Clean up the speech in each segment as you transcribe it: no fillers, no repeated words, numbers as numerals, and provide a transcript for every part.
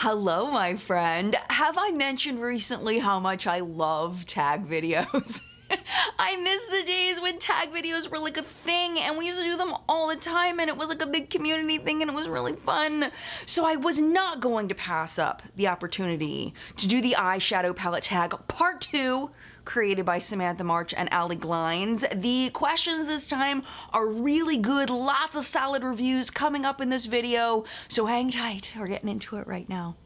Hello, my friend. Have I mentioned recently how much I love tag videos? I miss the days when tag videos were like a thing and we used to do them all the time and it was like a big community thing and it was really fun. So I was not going to pass up the opportunity to do the eyeshadow palette tag part 2, created by Samantha March and Ali Glines. The questions this time are really good, lots of solid reviews coming up in this video, so hang tight, we're getting into it right now.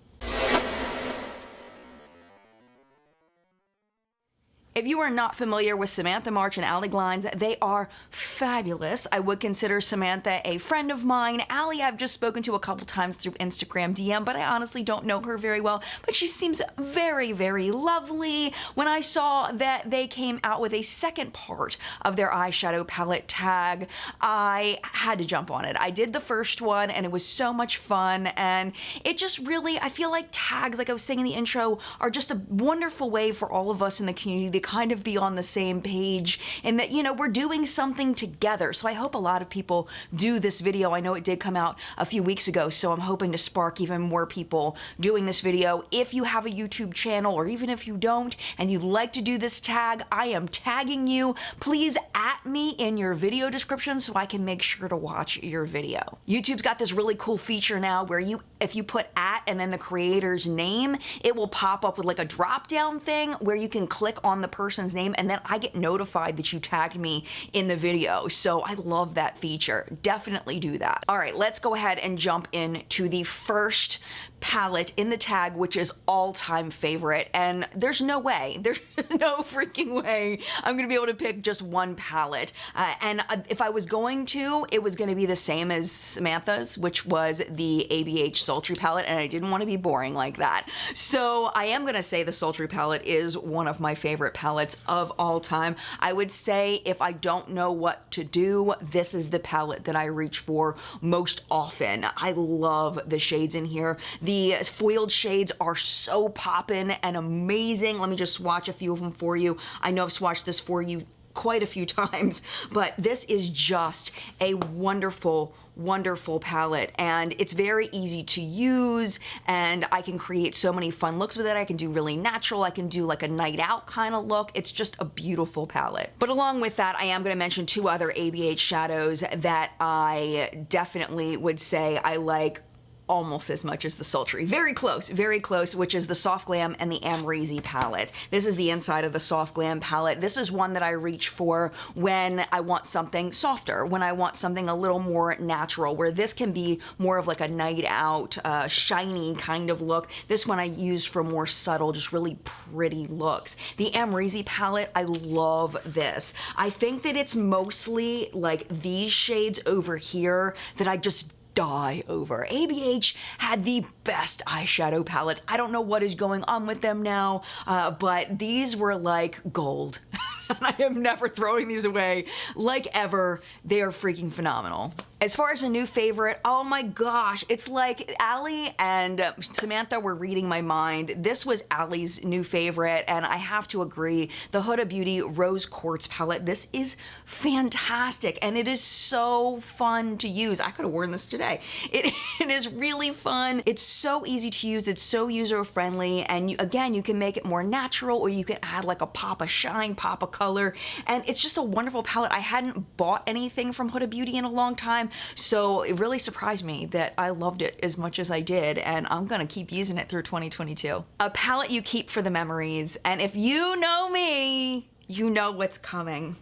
If you are not familiar with Samantha March and Ali Glines, they are fabulous. I would consider Samantha a friend of mine. Ali I've just spoken to a couple times through Instagram DM, but I honestly don't know her very well. But she seems very, very lovely. When I saw that they came out with a second part of their eyeshadow palette tag, I had to jump on it. I did the first one and it was so much fun, and it just really, I feel like tags, like I was saying in the intro, are just a wonderful way for all of us in the community to kind of be on the same page and that, you know, we're doing something together. So I hope a lot of people do this video. I know it did come out a few weeks ago, so I'm hoping to spark even more people doing this video. If you have a YouTube channel, or even if you don't, and you'd like to do this tag, I am tagging you. Please at me in your video description so I can make sure to watch your video. YouTube's got this really cool feature now where if you put at and then the creator's name, it will pop up with like a drop down thing where you can click on the person's name and then I get notified that you tagged me in the video. So I love that feature. Definitely do that. All right, let's go ahead and jump into the first palette in the tag, which is all-time favorite. And there's no way, there's no freaking way I'm gonna be able to pick just one palette. And if I was going to, it was gonna be the same as Samantha's, which was the ABH Sultry palette, and I didn't want to be boring like that. So I am gonna say the Sultry palette is one of my favorite palettes of all time. I would say if I don't know what to do, this is the palette that I reach for most often. I love the shades in here. The foiled shades are so poppin' and amazing. Let me just swatch a few of them for you. I know I've swatched this for you quite a few times, but this is just a wonderful, wonderful palette, and it's very easy to use, and I can create so many fun looks with it. I can do really natural, I can do like a night out kind of look. It's just a beautiful palette. But along with that, I am going to mention two other ABH shadows that I definitely would say I like almost as much as the Sultry. Very close, which is the Soft Glam and the Amrezy palette. This is the inside of the Soft Glam palette. This is one that I reach for when I want something softer, when I want something a little more natural, where this can be more of like a night out, shiny kind of look. This one I use for more subtle, just really pretty looks. The Amrezy palette, I love this. I think that it's mostly like these shades over here that I just die over. ABH had the best eyeshadow palettes. I don't know what is going on with them now, but these were like gold. And I am never throwing these away, like ever. They are freaking phenomenal. As far as a new favorite, oh my gosh, it's like Ali and Samantha were reading my mind. This was Ali's new favorite, and I have to agree, the Huda Beauty Rose Quartz palette, this is fantastic, and it is so fun to use. I could have worn this today. It is really fun. It's so easy to use. It's so user-friendly, and again, you can make it more natural, or you can add like a pop of shine, pop of color, and it's just a wonderful palette. I hadn't bought anything from Huda Beauty in a long time, so it really surprised me that I loved it as much as I did, and I'm gonna keep using it through 2022. A palette you keep for the memories, and if you know me, you know what's coming.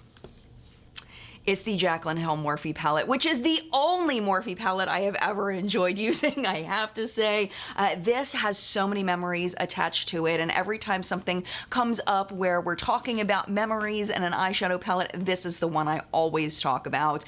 It's the Jaclyn Hill Morphe palette, which is the only Morphe palette I have ever enjoyed using, I have to say. This has so many memories attached to it, and every time something comes up where we're talking about memories and an eyeshadow palette, this is the one I always talk about.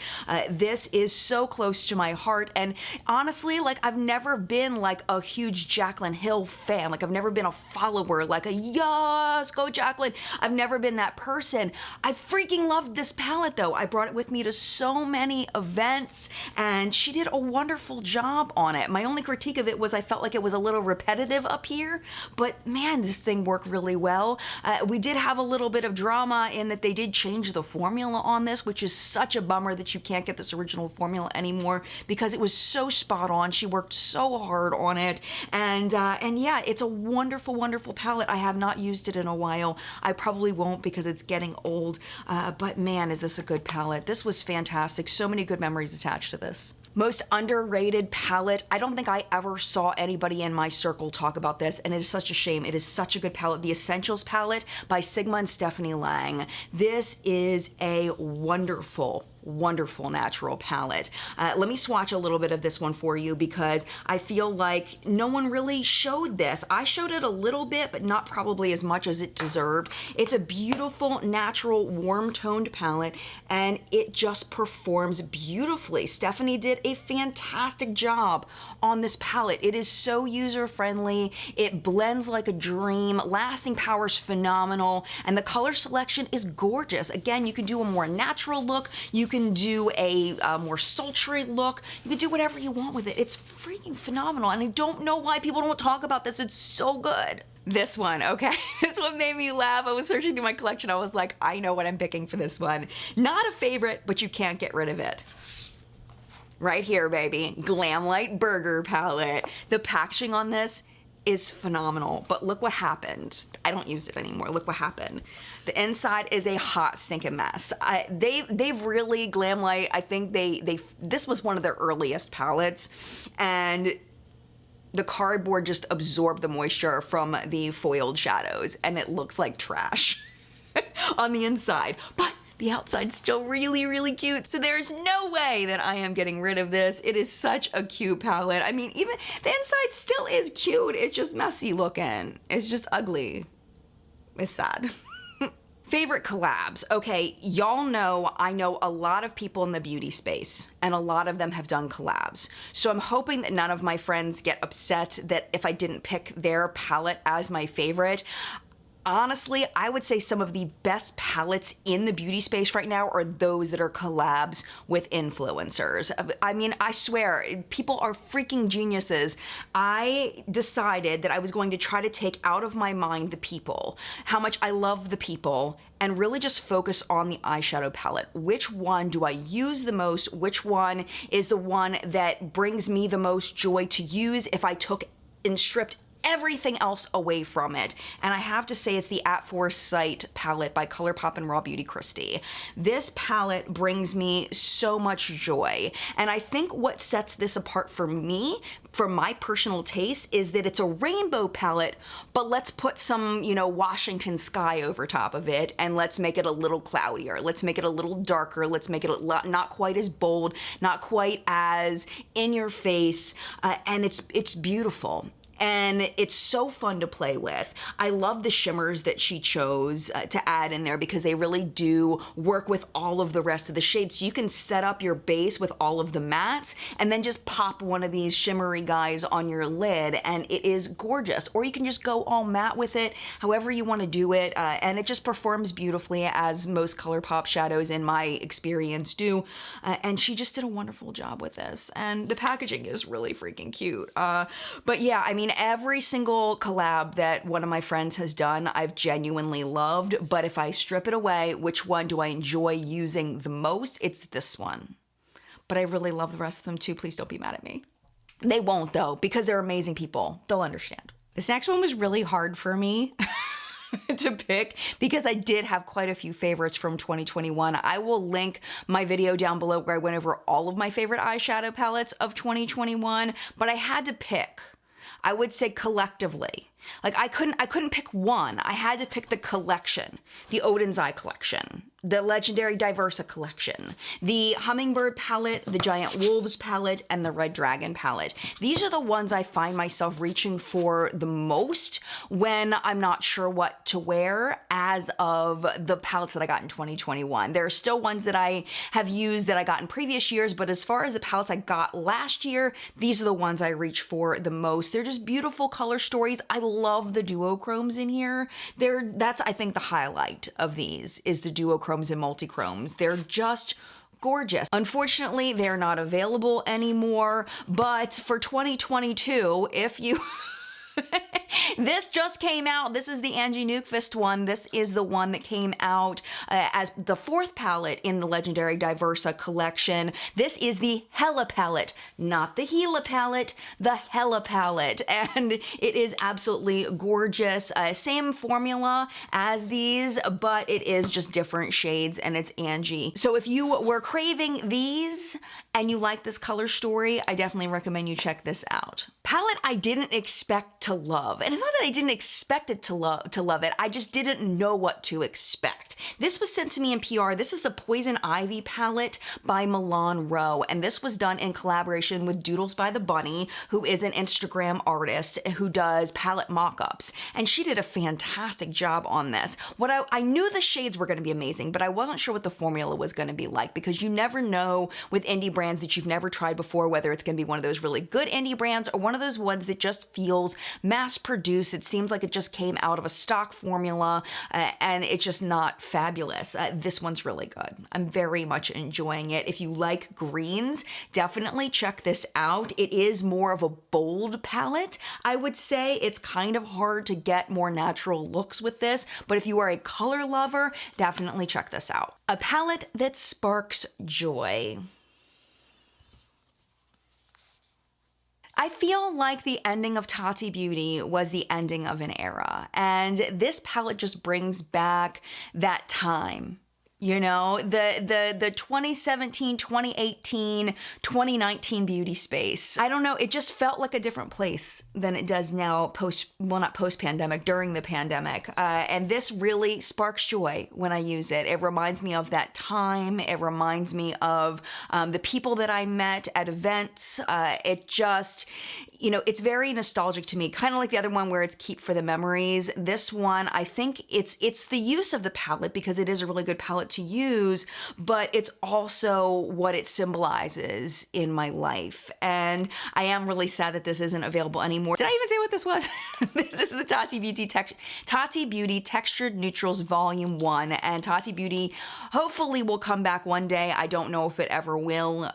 This is so close to my heart, and honestly, like, I've never been like a huge Jaclyn Hill fan. Like, I've never been a follower, like a yes, go Jaclyn. I've never been that person. I freaking loved this palette though. I brought it it with me to so many events, and she did a wonderful job on it. My only critique of it was I felt like it was a little repetitive up here, but man, this thing worked really well. We did have a little bit of drama in that they did change the formula on this, which is such a bummer that you can't get this original formula anymore because it was so spot on. She worked so hard on it, and yeah, it's a wonderful, wonderful palette. I have not used it in a while. I probably won't because it's getting old, but man, is this a good palette. This was fantastic. So many good memories attached to this. Most underrated palette. I don't think I ever saw anybody in my circle talk about this, and it is such a shame. It is such a good palette. The Essentials palette by Sigma and Stephanie Lang. This is a wonderful, wonderful natural palette. Let me swatch a little bit of this one for you because I feel like no one really showed this. I showed it a little bit, but not probably as much as it deserved. It's a beautiful, natural, warm-toned palette, and it just performs beautifully. Stephanie did a fantastic job on this palette. It is so user-friendly. It blends like a dream. Lasting power is phenomenal, and the color selection is gorgeous. Again, you can do a more natural look. You can do a more sultry look. You can do whatever you want with it. It's freaking phenomenal, and I don't know why people don't talk about this. It's so good. This one, okay? This one made me laugh. I was searching through my collection. I was like, I know what I'm picking for this one. Not a favorite, but you can't get rid of it. Right here, baby. Glamlite Burger Palette. The packaging on this is phenomenal, but look what happened. I don't use it anymore. Look what happened. The inside is a hot stinking mess. They've really, Glamlite, I think this was one of their earliest palettes, and the cardboard just absorbed the moisture from the foiled shadows, and it looks like trash on the inside. But the outside's still really, really cute, so there's no way that I am getting rid of this. It is such a cute palette. I mean, even the inside still is cute. It's just messy looking. It's just ugly. It's sad. Favorite collabs. Okay, y'all know I know a lot of people in the beauty space, and a lot of them have done collabs. So I'm hoping that none of my friends get upset that if I didn't pick their palette as my favorite. Honestly, I would say some of the best palettes in the beauty space right now are those that are collabs with influencers. I mean, I swear, people are freaking geniuses. I decided that I was going to try to take out of my mind the people, how much I love the people, and really just focus on the eyeshadow palette. Which one do I use the most? Which one is the one that brings me the most joy to use if I took and stripped everything else away from it? And I have to say it's the At First Sight palette by ColourPop and Raw Beauty Kristi. This palette brings me so much joy, and I think what sets this apart for me, for my personal taste, is that it's a rainbow palette, but let's put some, you know, Washington sky over top of it, and let's make it a little cloudier. Let's make it a little darker. Let's make it not quite as bold, not quite as in your face, and it's beautiful. And it's so fun to play with. I love the shimmers that she chose to add in there because they really do work with all of the rest of the shades. So you can set up your base with all of the mattes and then just pop one of these shimmery guys on your lid, and it is gorgeous. Or you can just go all matte with it, however you want to do it, and it just performs beautifully, as most ColourPop shadows in my experience do. And she just did a wonderful job with this, and the packaging is really freaking cute. But yeah, I mean, every single collab that one of my friends has done, I've genuinely loved, but if I strip it away, which one do I enjoy using the most? It's this one. But I really love the rest of them too. Please don't be mad at me. They won't though, because they're amazing people. They'll understand. This next one was really hard for me to pick because I did have quite a few favorites from 2021. I will link my video down below where I went over all of my favorite eyeshadow palettes of 2021, but I had to pick. I would say collectively. Like I couldn't pick one. I had to pick the collection. The Oden's Eye collection, the Legendary Diversa collection, the Hummingbird palette, the Giant Wolves palette, and the Red Dragon palette. These are the ones I find myself reaching for the most when I'm not sure what to wear as of the palettes that I got in 2021. There are still ones that I have used that I got in previous years, but as far as the palettes I got last year, these are the ones I reach for the most. They're just beautiful color stories. I love the duochromes in here. That's, I think, the highlight of these is the duochromes and multichromes. They're just gorgeous. Unfortunately, they're not available anymore, but for 2022, if you... This just came out. This is the Angie Newqvist one. This is the one that came out as the 4th palette in the Legendary Diversa collection. This is the Hela palette, not the Hela palette, the Hela palette. And it is absolutely gorgeous. Same formula as these, but it is just different shades, and it's Angie. So if you were craving these and you like this color story, I definitely recommend you check this out. Palette I didn't expect to love. And it's not that I didn't expect it to love it, I just didn't know what to expect. This was sent to me in PR. This is the Poison Ivy palette by Milan Rowe, and this was done in collaboration with Doodles by the Bunny, who is an Instagram artist who does palette mock-ups, and she did a fantastic job on this. I knew the shades were gonna be amazing, but I wasn't sure what the formula was gonna be like, because you never know with indie brands that you've never tried before, whether it's gonna be one of those really good indie brands or one of those ones that just feels mass-produced. It seems like it just came out of a stock formula, and it's just not fabulous. This one's really good. I'm very much enjoying it. If you like greens, definitely check this out. It is more of a bold palette. I would say it's kind of hard to get more natural looks with this, but if you are a color lover, definitely check this out. A palette that sparks joy. I feel like the ending of Tati Beauty was the ending of an era, and this palette just brings back that time. You know, the 2017, 2018, 2019 beauty space. I don't know, it just felt like a different place than it does now not post-pandemic, during the pandemic. And this really sparks joy when I use it. It reminds me of that time. It reminds me of the people that I met at events. It just, you know, it's very nostalgic to me, kind of like the other one where it's keep for the memories. This one, I think it's the use of the palette, because it is a really good palette to use, but it's also what it symbolizes in my life. And I am really sad that this isn't available anymore. Did I even say what this was? This is the Tati Beauty Textured Neutrals Volume 1, and Tati Beauty hopefully will come back one day. I don't know if it ever will,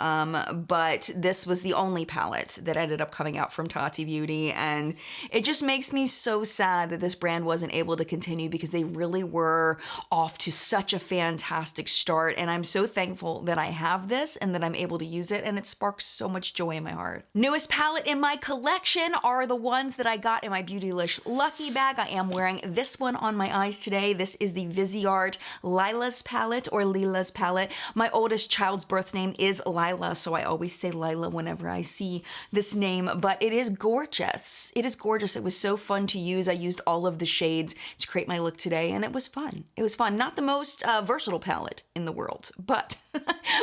but this was the only palette that ended up coming out from Tati Beauty, and it just makes me so sad that this brand wasn't able to continue, because they really were off to such a fantastic start, and I'm so thankful that I have this and that I'm able to use it, and it sparks so much joy in my heart. Newest palette in my collection are the ones that I got in my Beautylish Lucky Bag. I am wearing this one on my eyes today. This is the Viseart Lilas palette, or Lilas palette. My oldest child's birth name is Lila, so I always say Lila whenever I see this name, but it is gorgeous. It is gorgeous. It was so fun to use. I used all of the shades to create my look today, and it was fun. It was fun. Not the most versatile palette in the world, but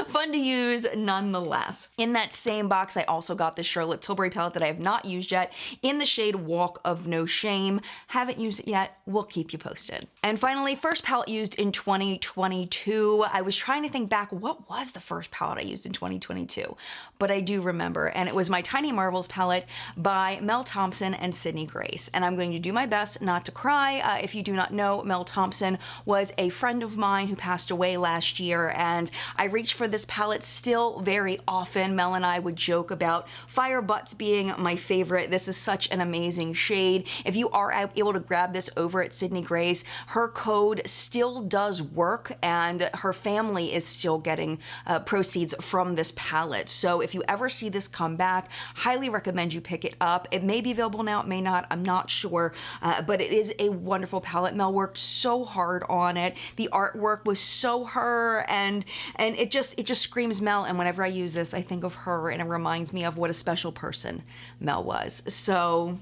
fun to use nonetheless. In that same box, I also got the Charlotte Tilbury palette that I have not used yet in the shade Walk of No Shame. Haven't used it yet. We'll keep you posted. And finally, first palette used in 2022. I was trying to think back, what was the first palette I used in 2022? But I do remember, and it was my Tiny Marvels palette by Mel Thompson and Sydney Grace. And I'm going to do my best not to cry. If you do not know, Mel Thompson was a friend of mine who passed away last year, and I reach for this palette still very often. Mel and I would joke about Fire Butts being my favorite. This is such an amazing shade. If you are able to grab this over at Sydney Grace, her code still does work, and her family is still getting proceeds from this palette. So if you ever see this come back, highly recommend you pick it up. It may be available now, it may not, I'm not sure, but it is a wonderful palette. Mel worked so hard on it. The artwork was so her, and it just screams Mel, and whenever I use this, I think of her, and it reminds me of what a special person Mel was. So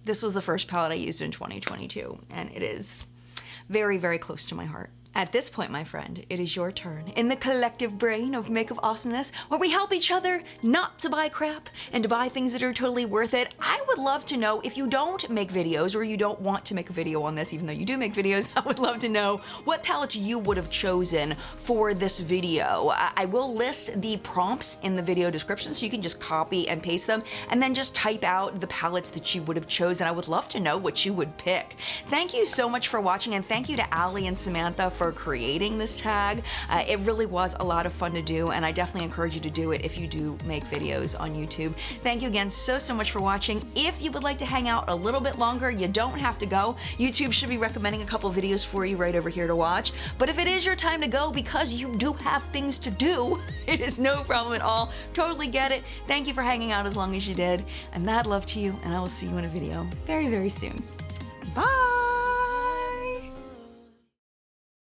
this was the first palette I used in 2022, and it is very, very close to my heart. At this point, my friend, it is your turn in the collective brain of Makeup Awesomeness, where we help each other not to buy crap and to buy things that are totally worth it. I would love to know, if you don't make videos or you don't want to make a video on this, even though you do make videos, I would love to know what palettes you would have chosen for this video. I will list the prompts in the video description, so you can just copy and paste them and then just type out the palettes that you would have chosen. I would love to know what you would pick. Thank you so much for watching, and thank you to Ali and Samantha for for creating this tag. It really was a lot of fun to do, and I definitely encourage you to do it if you do make videos on YouTube. Thank you again so much for watching. If you would like to hang out a little bit longer, you don't have to go. YouTube should be recommending a couple videos for you right over here to watch. But if it is your time to go because you do have things to do, it is no problem at all. Totally get it. Thank you for hanging out as long as you did. And mad love to you, and I will see you in a video very, very soon. Bye!